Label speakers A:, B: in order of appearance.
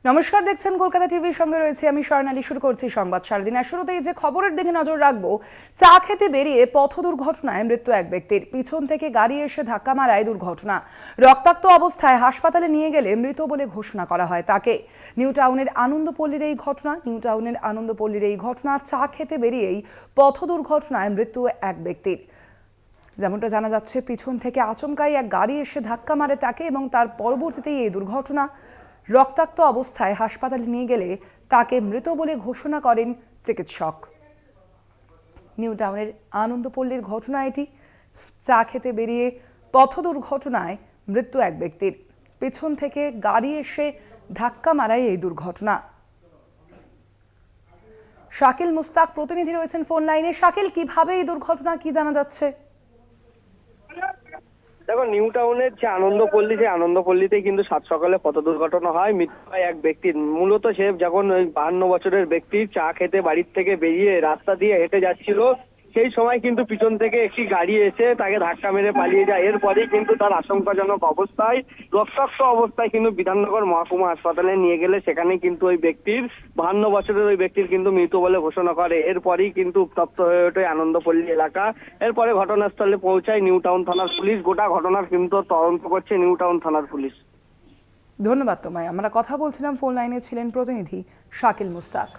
A: নমস্কার, দেখছেন কলকাতা টিভির সঙ্গে রয়েছে আমি স্বর্ণালী। শুরু করছি সংবাদ সারাদিনের শুরুতেই যে খবরের দিকে নজর রাখবো। চা খেতে বেরিয়ে পথ দুর্ঘটনায় মৃত্যু এক ব্যক্তির। পিছন থেকে গাড়ি এসে ধাক্কা মারায় দুর্ঘটনা। রক্তাক্ত অবস্থায় হাসপাতালে নিয়ে গেলে মৃত বলে ঘোষণা করা হয় তাকে। নিউ টাউনের আনন্দপল্লীর এই ঘটনা। চা খেতে বেরিয়েই পথ দুর্ঘটনায় মৃত্যু এক ব্যক্তির। যেমনটা জানা যাচ্ছে, পিছন থেকে আচমকাই এক গাড়ি এসে ধাক্কা মারে তাকে এবং তার পরবর্তীতেই এই দুর্ঘটনা। রক্তাক্ত অবস্থায় হাসপাতালে নিয়ে গেলে তাকে মৃত বলে ঘোষণা করেন চিকিৎসক। নিউ টাউনের আনন্দপল্লীর ঘটনা এটি। চা খেতে বেরিয়ে পথ দুর্ঘটনায় মৃত্যু এক ব্যক্তির। পেছন থেকে গাড়ি এসে ধাক্কা মারায় এই দুর্ঘটনা। শাকিল মুস্তাক প্রতিনিধি রয়েছেন ফোন লাইনে। শাকিল, কিভাবে এই দুর্ঘটনা, কি জানা যাচ্ছে?
B: দেখো, নিউ টাউনের যে আনন্দপল্লী, সেই আনন্দপল্লীতে কিন্তু সাত সকালে পথ দুর্ঘটনা হয়। মৃত্যু হয় এক ব্যক্তির। মূলত সে যখন ওই 52 বছরের ব্যক্তি চা খেতে বাড়ির থেকে বেরিয়ে রাস্তা দিয়ে হেঁটে যাচ্ছিল, সেই সময় কিন্তু পিছন থেকে একটি গাড়ি এসে তাকে ধাক্কা মেরে পালিয়ে যায়। এরপরেই কিন্তু তার আশঙ্কাজনক অবস্থায়, রক্তাক্ত অবস্থায় কিন্তু বিধাননগর মহকুমা হাসপাতালে নিয়ে গেলে সেখানে কিন্তু ওই ব্যক্তির 52 বছরের ওই ব্যক্তির কিন্তু মৃত বলে ঘোষণা করে। এরপরেই কিন্তু উত্তপ্ত হয়ে ওঠে আনন্দপল্লী এলাকা। এরপরে ঘটনাস্থলে পৌঁছায় নিউ টাউন থানার পুলিশ। গোটা ঘটনার কিন্তু তদন্ত করছে নিউ টাউন থানার পুলিশ।
A: ধন্যবাদ তোমায়। আমরা কথা বলছিলাম, ফোন লাইনে ছিলেন প্রতিনিধি শাকিল মুস্তাক।